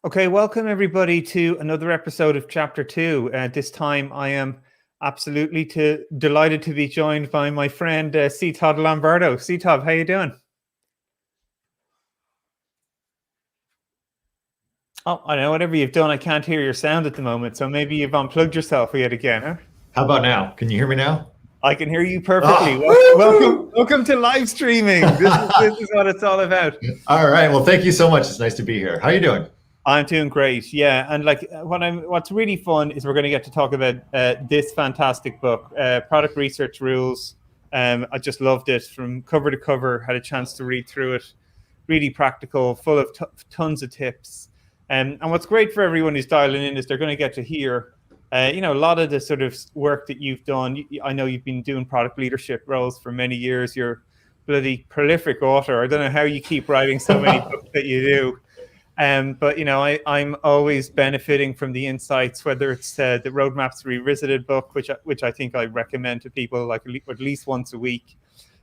Okay, welcome everybody to another episode of Chapter 2. This time I am absolutely delighted to be joined by my friend C Todd Lombardo. C Todd, how you doing? Oh, I know, whatever you've done, I can't hear your sound at the moment, so maybe you've unplugged yourself yet again, huh? How about now? Can you hear me now? I can hear you perfectly. Oh, Welcome to live streaming. This is what it's all about. all right. Well, thank you so much. It's nice to be here. How are you doing? I'm doing great, yeah. And like what's really fun is we're going to get to talk about this fantastic book, Product Research Rules. I just loved it from cover to cover. Had a chance to read through it. Really practical, full of tons of tips. And what's great for everyone who's dialing in is they're going to get to hear, a lot of the sort of work that you've done. I know you've been doing product leadership roles for many years. You're a bloody prolific author. I don't know how you keep writing so many books that you do. But I'm always benefiting from the insights, whether it's the Roadmaps Revisited book, which I think I recommend to people like at least once a week.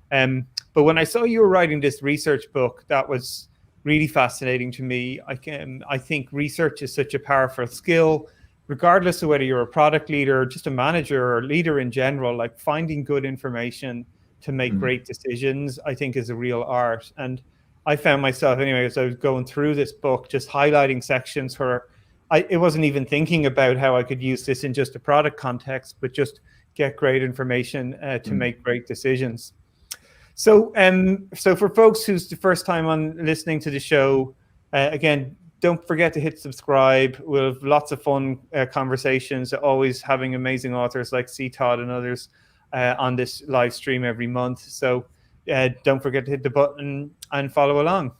But when I saw you were writing this research book, that was really fascinating to me. I think research is such a powerful skill, regardless of whether you're a product leader, just a manager, or a leader in general. Like finding good information to make great decisions, I think, is a real art. And I found myself, anyway, as I was going through this book, just highlighting sections where it wasn't even thinking about how I could use this in just a product context, but just get great information to make great decisions. So for folks who's the first time on listening to the show, again, don't forget to hit subscribe. We'll have lots of fun conversations, always having amazing authors like C Todd and others on this live stream every month. So don't forget to hit the button and follow along.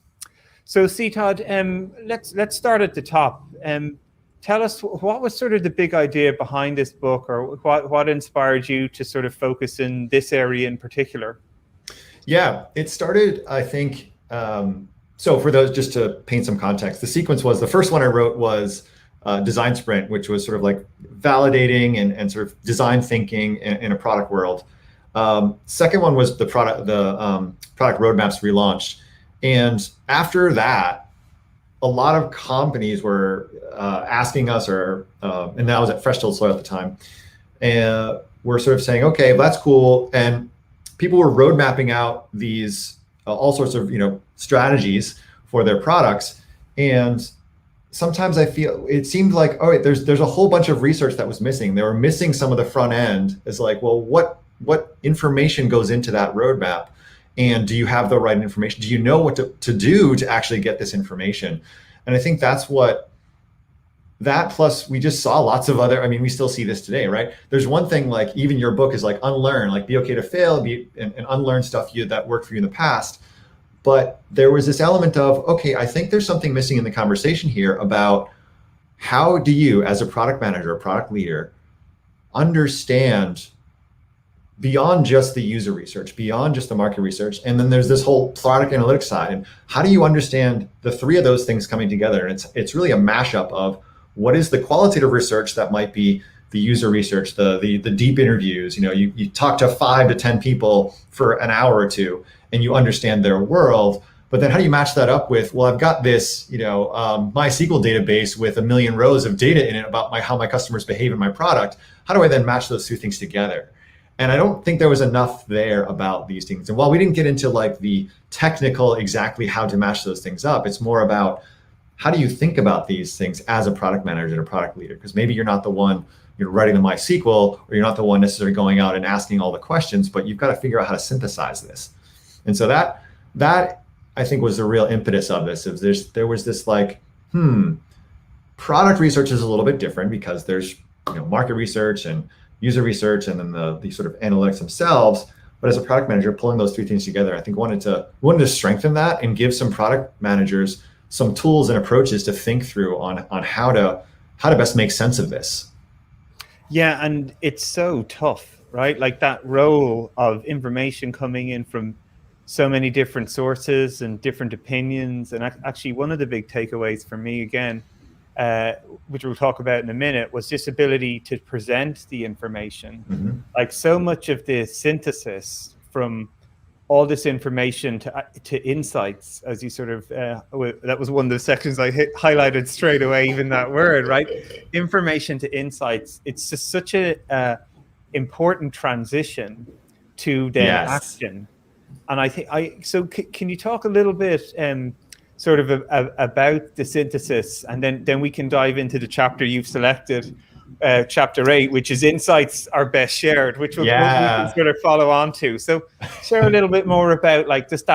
So C Todd, let's start at the top. Tell us, what was sort of the big idea behind this book, or what inspired you to sort of focus in this area in particular? Yeah, it started, I think, so for those, just to paint some context, the sequence was, the first one I wrote was Design Sprint, which was sort of like validating and sort of design thinking in a product world. Second one was the product roadmaps relaunched. And after that, a lot of companies were asking us, and that was at Fresh Tilled Soil at the time, and we're sort of saying, okay, that's cool. And people were road mapping out these all sorts of strategies for their products. And sometimes I feel it seemed like, oh, there's a whole bunch of research that was missing. They were missing some of the front end. It's like, well, what information goes into that roadmap? And do you have the right information? Do you know what to do to actually get this information? And I think that's that plus we just saw lots of other, we still see this today, right? There's one thing, like even your book is like unlearn, like be okay to fail, and unlearn stuff that worked for you in the past. But there was this element of, okay, I think there's something missing in the conversation here about how do you, as a product manager, a product leader, understand beyond just the user research, beyond just the market research. And then there's this whole product analytics side. And how do you understand the three of those things coming together? And it's really a mashup of what is the qualitative research that might be the user research, the deep interviews. You talk to 5 to 10 people for an hour or two and you understand their world. But then how do you match that up with, well, I've got this, MySQL database with 1 million rows of data in it about how my customers behave in my product. How do I then match those two things together? And I don't think there was enough there about these things. And while we didn't get into like the technical, exactly how to match those things up, it's more about how do you think about these things as a product manager and a product leader? Because maybe you're not the one writing the MySQL, or you're not the one necessarily going out and asking all the questions, but you've got to figure out how to synthesize this. And so that I think was the real impetus of this. There was this like, product research is a little bit different because there's market research and user research, and then the sort of analytics themselves. But as a product manager, pulling those three things together, I think wanted to strengthen that and give some product managers some tools and approaches to think through on how to best make sense of this. Yeah, and it's so tough, right? Like that role of information coming in from so many different sources and different opinions. And actually, one of the big takeaways for me, again, which we'll talk about in a minute, was this ability to present the information. Like so much of the synthesis from all this information to insights, as you sort of, that was one of the sections I highlighted straight away, even that word, right? Information to insights. It's just such a important transition to then action. And I think so can you talk a little bit sort of about the synthesis, and then we can dive into the chapter you've selected, chapter 8, which is insights are best shared, which we can sort of follow on to. So share a little bit more about like just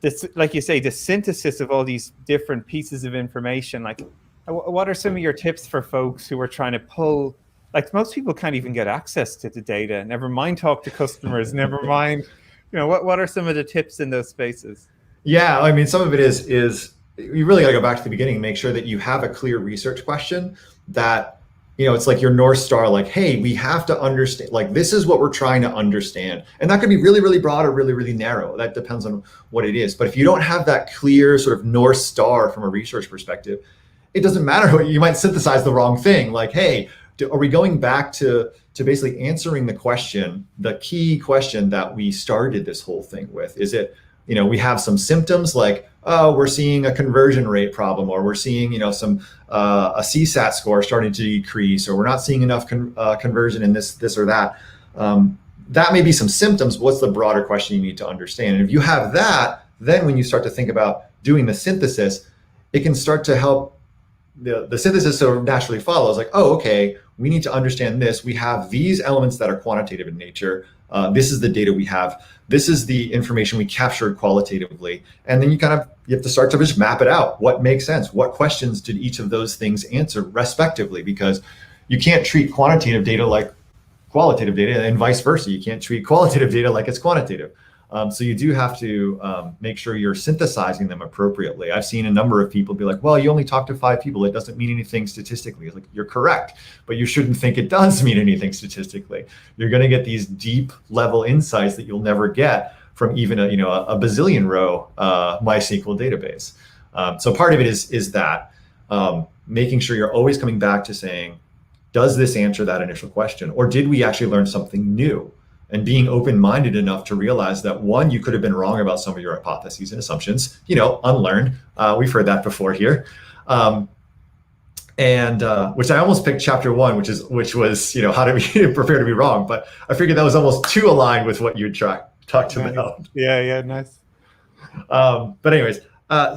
this, like you say, the synthesis of all these different pieces of information. Like what are some of your tips for folks who are trying to pull, like most people can't even get access to the data, never mind talk to customers, never mind, what are some of the tips in those spaces? Yeah, I mean, some of it is you really got to go back to the beginning and make sure that you have a clear research question that, it's like your North Star, like, hey, we have to understand, like, this is what we're trying to understand. And that could be really, really broad or really, really narrow. That depends on what it is. But if you don't have that clear sort of North Star from a research perspective, it doesn't matter what you might synthesize the wrong thing. Like, hey, are we going back to basically answering the question, the key question that we started this whole thing with? Is it, we have some symptoms like, oh, we're seeing a conversion rate problem, or we're seeing, some a CSAT score starting to decrease, or we're not seeing enough conversion in this or that. That may be some symptoms. What's the broader question you need to understand? And if you have that, then when you start to think about doing the synthesis, it can start to help. The synthesis sort of naturally follows, like, oh, okay, we need to understand this. We have these elements that are quantitative in nature. This is the data we have. This is the information we captured qualitatively. And then you have to start to just map it out. What makes sense? What questions did each of those things answer respectively? Because you can't treat quantitative data like qualitative data, and vice versa. You can't treat qualitative data like it's quantitative. So you do have to make sure you're synthesizing them appropriately. I've seen a number of people be like, well, you only talked to 5 people. It doesn't mean anything statistically. It's like, you're correct, but you shouldn't think it does mean anything statistically. You're going to get these deep level insights that you'll never get from even a bazillion row MySQL database. So part of it is that making sure you're always coming back to saying, does this answer that initial question? Or did we actually learn something new? And being open-minded enough to realize that, one, you could have been wrong about some of your hypotheses and assumptions, unlearn. We've heard that before here. And which I almost picked chapter 1, which was, how to be prepare to be wrong. But I figured that was almost too aligned with what you talked about. Yeah, nice. But anyways,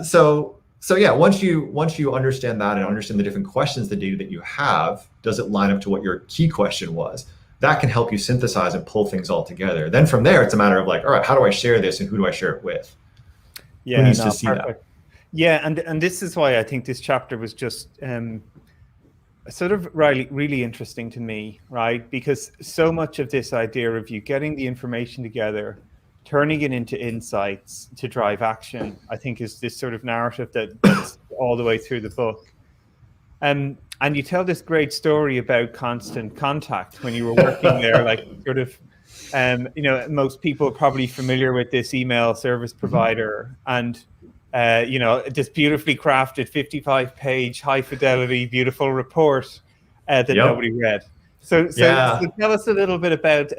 so yeah, once you understand that and understand the different questions, the data that you have, does it line up to what your key question was? That can help you synthesize and pull things all together. Then from there, it's a matter of like, all right, how do I share this and who do I share it with? Yeah, who needs to see that? Yeah, and this is why I think this chapter was just sort of really interesting to me, right? Because so much of this idea of you getting the information together, turning it into insights to drive action, I think is this sort of narrative that's all the way through the book. And you tell this great story about constant contact when you were working there, like sort of, most people are probably familiar with this email service provider, and, this beautifully crafted 55-page, high fidelity, beautiful report that nobody read. So tell us a little bit about,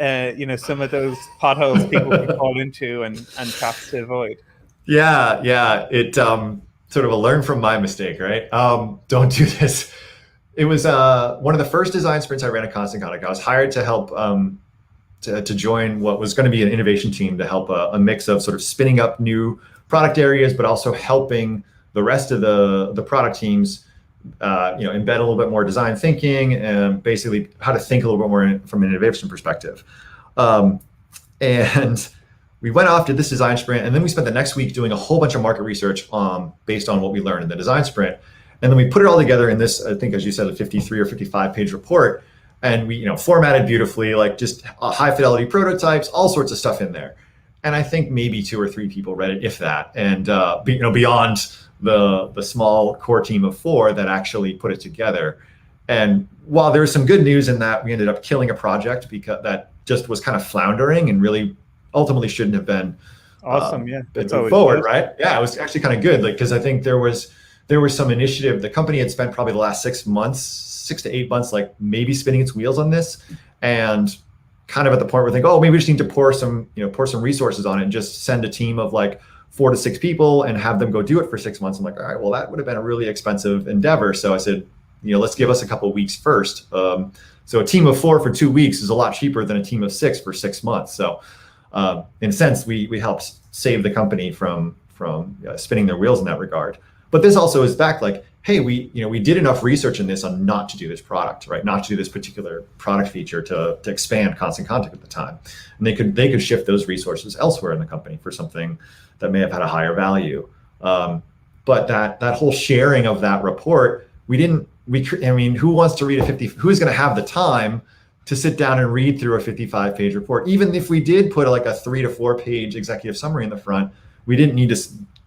some of those potholes people can fall into and traps to avoid. Yeah. It sort of a learn from my mistake, right? Don't do this. It was one of the first design sprints I ran at Constant Contact. I was hired to help to join what was going to be an innovation team to help a mix of sort of spinning up new product areas, but also helping the rest of the product teams, embed a little bit more design thinking and basically how to think a little bit more from an innovation perspective. And we went off to this design sprint, and then we spent the next week doing a whole bunch of market research based on what we learned in the design sprint. And then we put it all together in this, I think, as you said, a 53 or 55-page report. And we, formatted beautifully, like just high fidelity prototypes, all sorts of stuff in there. And I think maybe 2 or 3 people read it, if that. And beyond the small core team of 4 that actually put it together. And while there was some good news in that, we ended up killing a project because that just was kind of floundering and really ultimately shouldn't have been awesome. It's forward, right? Yeah, it was actually kind of good, because I think there was some initiative. The company had spent probably the last 6 to 8 months, like maybe spinning its wheels on this, and kind of at the point where we think, oh, maybe we just need to pour some resources on it and just send a team of like 4 to 6 people and have them go do it for 6 months. I'm like, all right, well, that would have been a really expensive endeavor. So I said, let's give us a couple of weeks first. So a team of 4 for 2 weeks is a lot cheaper than a team of 6 for 6 months. So in a sense, we helped save the company from spinning their wheels in that regard. But this also is back like, hey, we did enough research in this on not to do this product, right? Not to do this particular product feature to expand Constant Contact at the time. And they could shift those resources elsewhere in the company for something that may have had a higher value. But that whole sharing of that report, who wants to read who's going to have the time to sit down and read through a 55-page report? Even if we did put like a 3 to 4 page executive summary in the front, we didn't need to.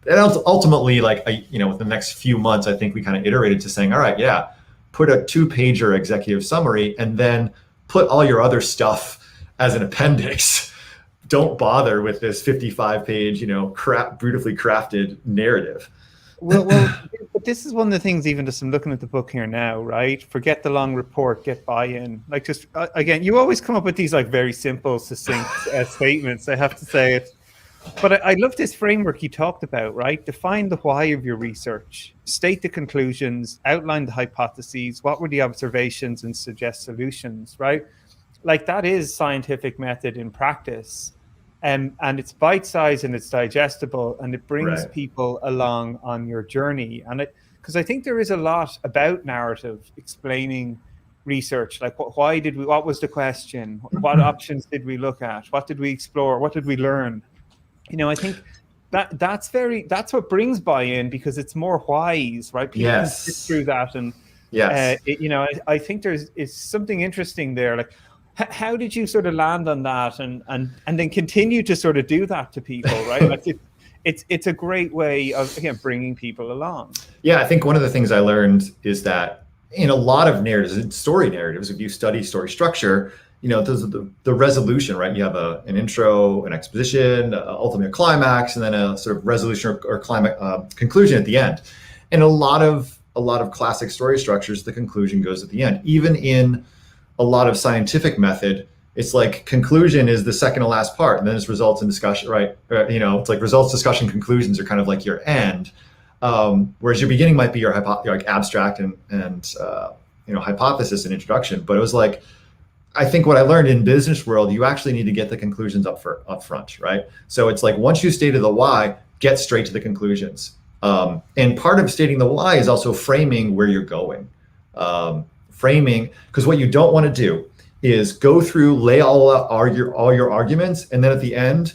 And ultimately, like, with the next few months, I think we kind of iterated to saying, all right, yeah, put a 2-pager executive summary and then put all your other stuff as an appendix. Don't bother with this 55-page, beautifully crafted narrative. Well, but this is one of the things, even just I'm looking at the book here now, right? Forget the long report, get buy-in. Like, just again, you always come up with these like very simple, succinct statements. I have to say it. But I love this framework you talked about, right? Define the why of your research, state the conclusions, outline the hypotheses, what were the observations, and suggest solutions, right? Like, that is scientific method in practice. And it's bite-sized and it's digestible, and it brings people along on your journey. And because I think there is a lot about narrative explaining research, like what was the question? What options did we look at? What did we explore? What did we learn? I think that's what brings buy-in, because it's more whys, right? People can sit through that, and I think is something interesting there. Like, how did you sort of land on that, and then continue to sort of do that to people, right? Like, it's a great way of, again, bringing people along. Yeah, I think one of the things I learned is that in a lot of narratives, story narratives, if you study story structure, those are the resolution, right? You have an intro, an exposition, ultimately a climax, and then a sort of resolution or conclusion at the end. And a lot of classic story structures, the conclusion goes at the end. Even in a lot of scientific method, it's like conclusion is the second to last part, and then it's results and discussion, right? It's like results, discussion, conclusions are kind of like your end. Whereas your beginning might be your abstract and hypothesis and introduction. But it was like, I think what I learned in business world, you actually need to get the conclusions up front, right? So it's like, once you stated the why, get straight to the conclusions. And part of stating the why is also framing where you're going. Framing, because what you don't want to do is go through, lay all your arguments, and then at the end,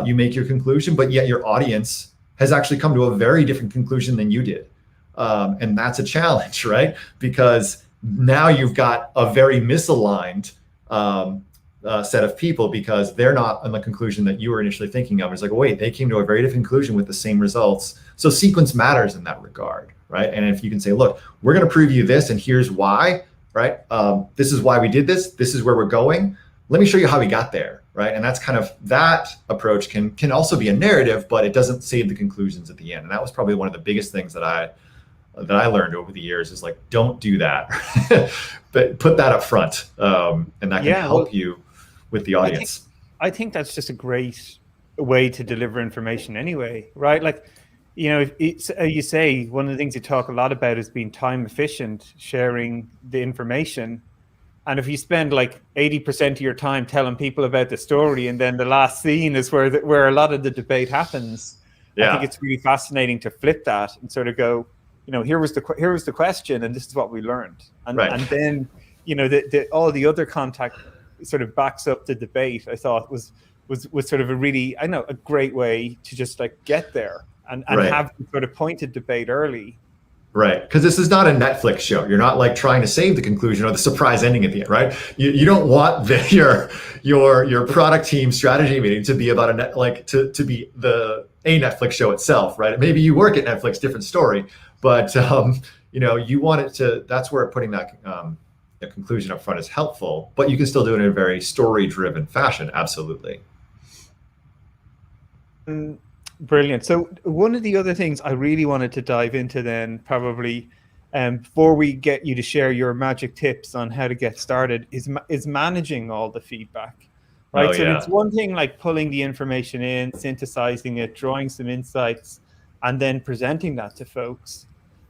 you make your conclusion, but yet your audience has actually come to a very different conclusion than you did. And that's a challenge, right? Because now you've got a very misaligned set of people, because they're not on the conclusion that you were initially thinking of. It's like, wait, they came to a very different conclusion with the same results. So sequence matters in that regard, right? And if you can say, look, we're going to prove you this, and here's why, right? This is why we did this. This is where we're going. Let me show you how we got there, right? And that's kind of, that approach can also be a narrative, but it doesn't save the conclusions at the end. And that was probably one of the biggest things that I learned over the years, is like, don't do that, but put that up front, and that can help you with the audience. I think that's just a great way to deliver information anyway, right? Like, you say one of the things you talk a lot about is being time efficient, sharing the information. And if you spend like 80% of your time telling people about the story, and then the last scene is where a lot of the debate happens, I think it's really fascinating to flip that and sort of go, here was the question, and this is what we learned, and then all the other contact sort of backs up the debate. I thought was sort of a great way to just like get there and have the sort of pointed debate early. Right, because this is not a Netflix show. You're not like trying to save the conclusion or the surprise ending at the end, right? You don't want your product team strategy meeting to be about to be a Netflix show itself, right? Maybe you work at Netflix, different story, but you want it to. That's where putting that the conclusion up front is helpful, but you can still do it in a very story-driven fashion. Absolutely. Brilliant. So one of the other things I really wanted to dive into then probably before we get you to share your magic tips on how to get started, is managing all the feedback, right? Oh, So yeah. it's one thing like pulling the information in, synthesizing it, drawing some insights, and then presenting that to folks.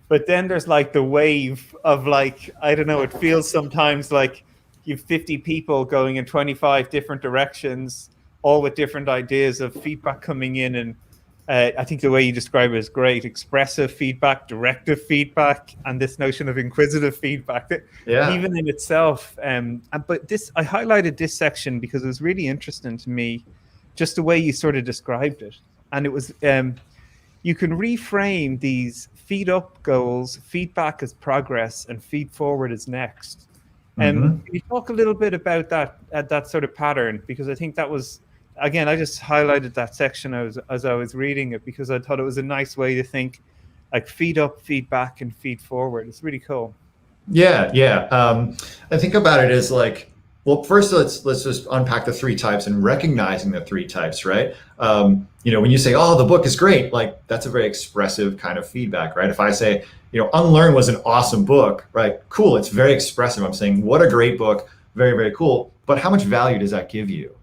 But then there's like the wave of like, I don't know, it feels sometimes like you've 50 people going in 25 different directions, all with different ideas of feedback coming in. And I think the way you describe it is great. Expressive feedback, directive feedback, and this notion of inquisitive feedback, Yeah. even in itself. But I highlighted this section because it was really interesting to me, just the way you sort of described it. And it was, you can reframe these feed up goals, feedback as progress, and feed forward as next. Can you talk a little bit about that sort of pattern? Because I think that was, again, I just highlighted that section as I was reading it because I thought it was a nice way to think, like feed up, feedback, and feed forward. It's really cool. Yeah, yeah. I think about it as like, well, first let's just unpack the three types and recognizing the three types, right? When you say, "Oh, the book is great," like that's a very expressive kind of feedback, right? If I say, Unlearn was an awesome book, right? Cool, it's very expressive. I'm saying, what a great book, very, very cool. But how much value does that give you?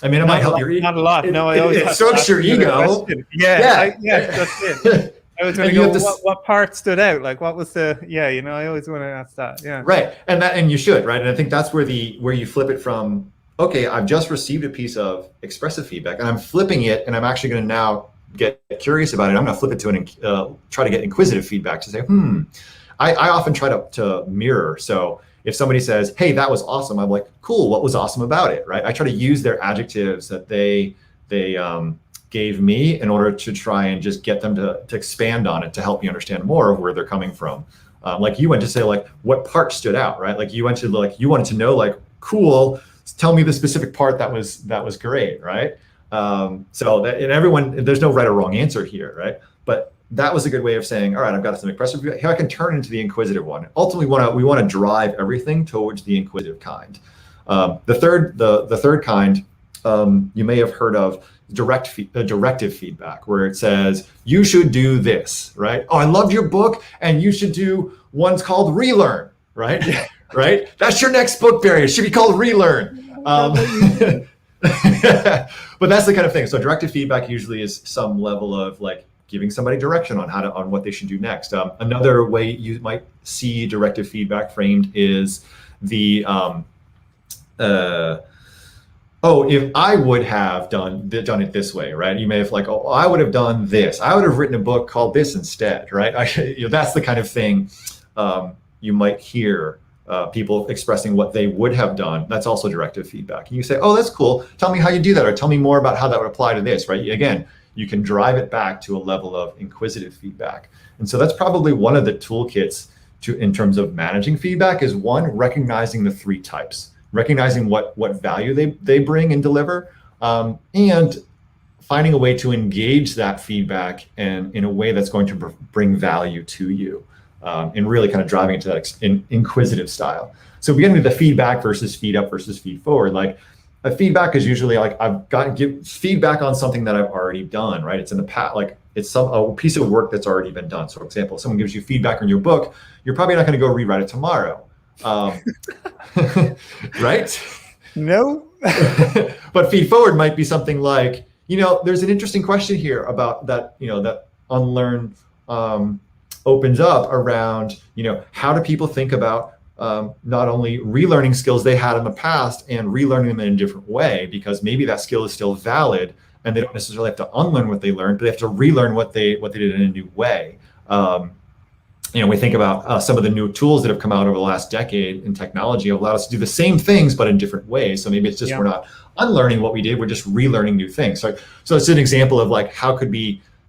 I mean, it might help your not a lot. No, I always it strokes your ego. Yeah, that's it. I was going to go, what part stood out? Like, what was the, I always want to ask that. Yeah. Right. And you should, right? And I think that's where you flip it from, okay, I've just received a piece of expressive feedback and I'm flipping it and I'm actually going to now get curious about it. I'm going to flip it to try to get inquisitive feedback to say, I often try to mirror. So if somebody says, "Hey, that was awesome," I'm like, "Cool, what was awesome about it?" Right? I try to use their adjectives that they gave me in order to try and just get them to expand on it to help me understand more of where they're coming from. Like you went to say, like, what part stood out, right? Like you went to you wanted to know, like, cool, tell me the specific part that was great, right? So that, and everyone, there's no right or wrong answer here, right? But that was a good way of saying, all right, I've got some expressive, here I can turn into the inquisitive one. Ultimately, we want to drive everything towards the inquisitive kind. The third kind, you may have heard of directive feedback, where it says, you should do this, right? Oh, I loved your book, and you should do one's called Relearn, right? Right? That's your next book, Barry. It should be called Relearn. But that's the kind of thing. So directive feedback usually is some level of like giving somebody direction on what they should do next. Another way you might see directive feedback framed is the if I would have done it this way, right? You may have like, oh, I would have done this. I would have written a book called this instead, right? That's the kind of thing you might hear people expressing what they would have done. That's also directive feedback. And you say, oh, that's cool. Tell me how you do that, or tell me more about how that would apply to this, right? Again, you can drive it back to a level of inquisitive feedback. And so that's probably one of the toolkits in terms of managing feedback is one, recognizing the three types, recognizing what value they bring and deliver, and finding a way to engage that feedback and in a way that's going to bring value to you, and really kind of driving into that inquisitive style. So beginning with the feedback versus feed up versus feed forward, like a feedback is usually like, I've got to give feedback on something that I've already done, right? It's in the past, like it's a piece of work that's already been done. So for example, if someone gives you feedback on your book, you're probably not going to go rewrite it tomorrow. Right? No. But feed forward might be something like, there's an interesting question here about that, that Unlearn opens up around, how do people think about not only relearning skills they had in the past and relearning them in a different way, because maybe that skill is still valid and they don't necessarily have to unlearn what they learned, but they have to relearn what they did in a new way. We think about some of the new tools that have come out over the last decade in technology have allowed us to do the same things, but in different ways. So maybe it's just we're not unlearning what we did, we're just relearning new things. So it's an example of like, how could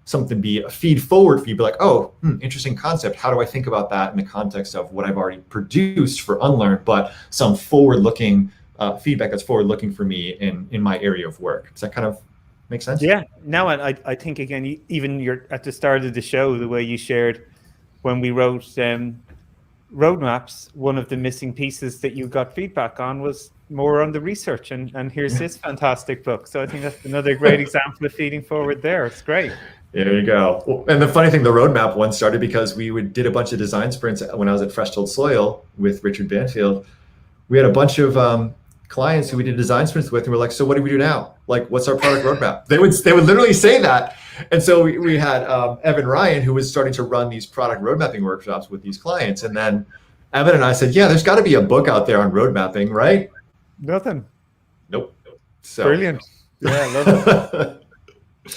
something be a feed forward for you, be like, oh, interesting concept. How do I think about that in the context of what I've already produced for Unlearn, but some forward-looking feedback that's forward-looking for me in my area of work. Does that kind of make sense? Yeah. Now, I think, again, even you're at the start of the show, the way you shared when we wrote roadmaps, one of the missing pieces that you got feedback on was more on the research, and here's this fantastic book. So I think that's another great example of feeding forward there. It's great. There you go. Well, and the funny thing, the roadmap one started because we did a bunch of design sprints when I was at Fresh Tilled Soil with Richard Banfield. We had a bunch of clients who we did design sprints with, and we're like, so what do we do now? Like, what's our product roadmap? They would literally say that. And so we had Evan Ryan, who was starting to run these product roadmapping workshops with these clients. And then Evan and I said, yeah, there's got to be a book out there on road mapping, right? Nothing. Nope. So brilliant. Yeah, I love it.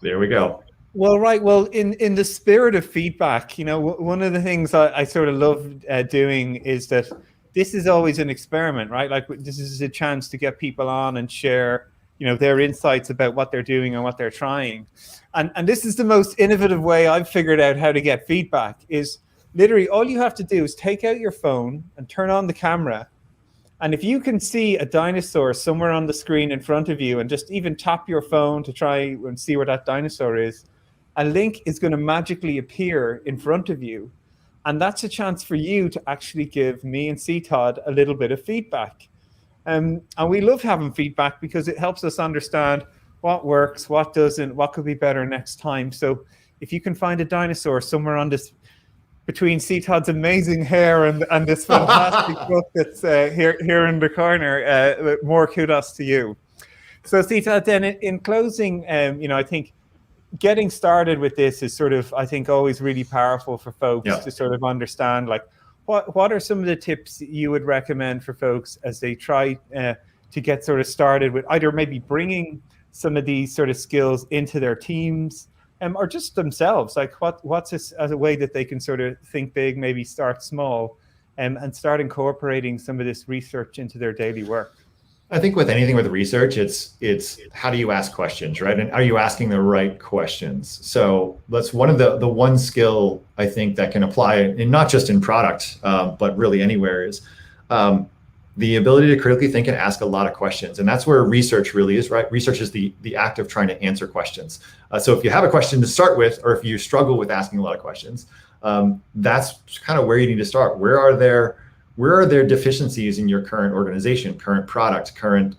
There we go. Well, right. Well, in the spirit of feedback, you know, one of the things I sort of love doing is that this is always an experiment, right? Like, this is a chance to get people on and share, you know, their insights about what they're doing and what they're trying. And this is the most innovative way I've figured out how to get feedback is literally all you have to do is take out your phone and turn on the camera. And if you can see a dinosaur somewhere on the screen in front of you and just even tap your phone to try and see where that dinosaur is, a link is going to magically appear in front of you. And that's a chance for you to actually give me and C Todd a little bit of feedback. And we love having feedback because it helps us understand what works, what doesn't, what could be better next time. So if you can find a dinosaur somewhere on this, between C Todd's amazing hair and this fantastic book that's here in the corner, more kudos to you. So C Todd, then in closing, you know, I think getting started with this is sort of, I think, always really powerful for folks to sort of understand, like, what are some of the tips you would recommend for folks as they try to get sort of started with either maybe bringing some of these sort of skills into their teams or just themselves? Like, what's as a way that they can sort of think big, maybe start small, and start incorporating some of this research into their daily work? I think with anything with research, it's how do you ask questions, right? And are you asking the right questions? So that's one of the one skill I think that can apply, and not just in product, but really anywhere, is the ability to critically think and ask a lot of questions. And that's where research really is, right? Research is the act of trying to answer questions. So if you have a question to start with, or if you struggle with asking a lot of questions, that's kind of where you need to start. Where are there deficiencies in your current organization, current product, current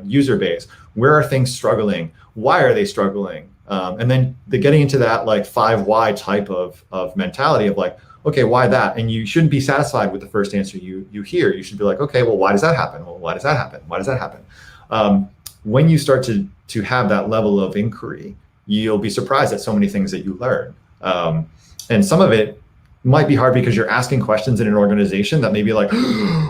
user base? Where are things struggling? Why are they struggling? And then getting into that like 5 why type of mentality of like, okay, why that? And you shouldn't be satisfied with the first answer you hear. You should be like, okay, well, why does that happen? Well, why does that happen? Why does that happen? When you start to have that level of inquiry, you'll be surprised at so many things that you learn. And some of it might be hard because you're asking questions in an organization that may be like,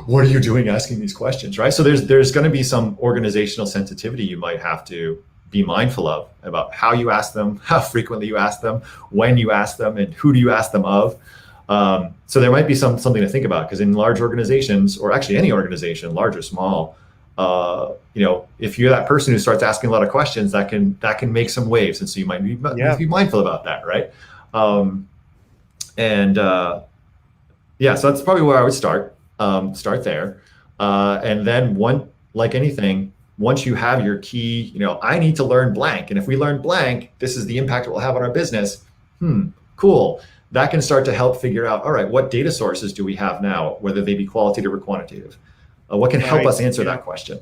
what are you doing asking these questions, right? So there's going to be some organizational sensitivity you might have to be mindful of about how you ask them, how frequently you ask them, when you ask them, and who do you ask them of. So there might be something to think about, because in large organizations, or actually any organization, large or small, if you're that person who starts asking a lot of questions, that can make some waves, and so you might be mindful about that, right? So that's probably where I would start there. And then like anything, once you have your key, I need to learn blank. And if we learn blank, this is the impact it will have on our business. Cool. That can start to help figure out, all right, what data sources do we have now, whether they be qualitative or quantitative? What can help us answer that question,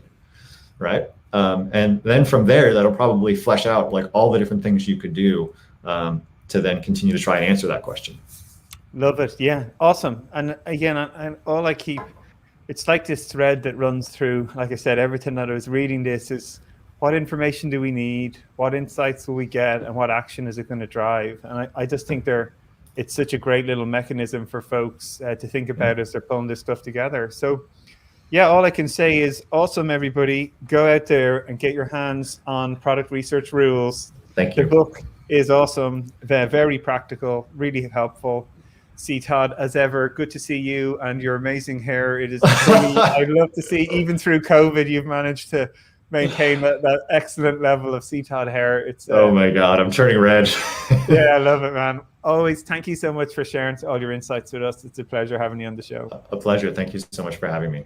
right? And then from there, that'll probably flesh out like all the different things you could do to then continue to try and answer that question. Love it. Yeah. Awesome. And again, it's like this thread that runs through, like I said, everything that I was reading this is, what information do we need? What insights will we get? And what action is it going to drive? And I just think it's such a great little mechanism for folks to think about as they're pulling this stuff together. So yeah, all I can say is awesome, everybody. Go out there and get your hands on Product Research Rules. Thank you. The book is awesome, very practical, really helpful. C Todd, as ever, good to see you and your amazing hair. It is really, I'd love to see, even through COVID, you've managed to maintain that excellent level of C Todd hair. It's oh my God, I'm turning red. Yeah, I love it, man. Always, thank you so much for sharing all your insights with us. It's a pleasure having you on the show. A pleasure. Thank you so much for having me.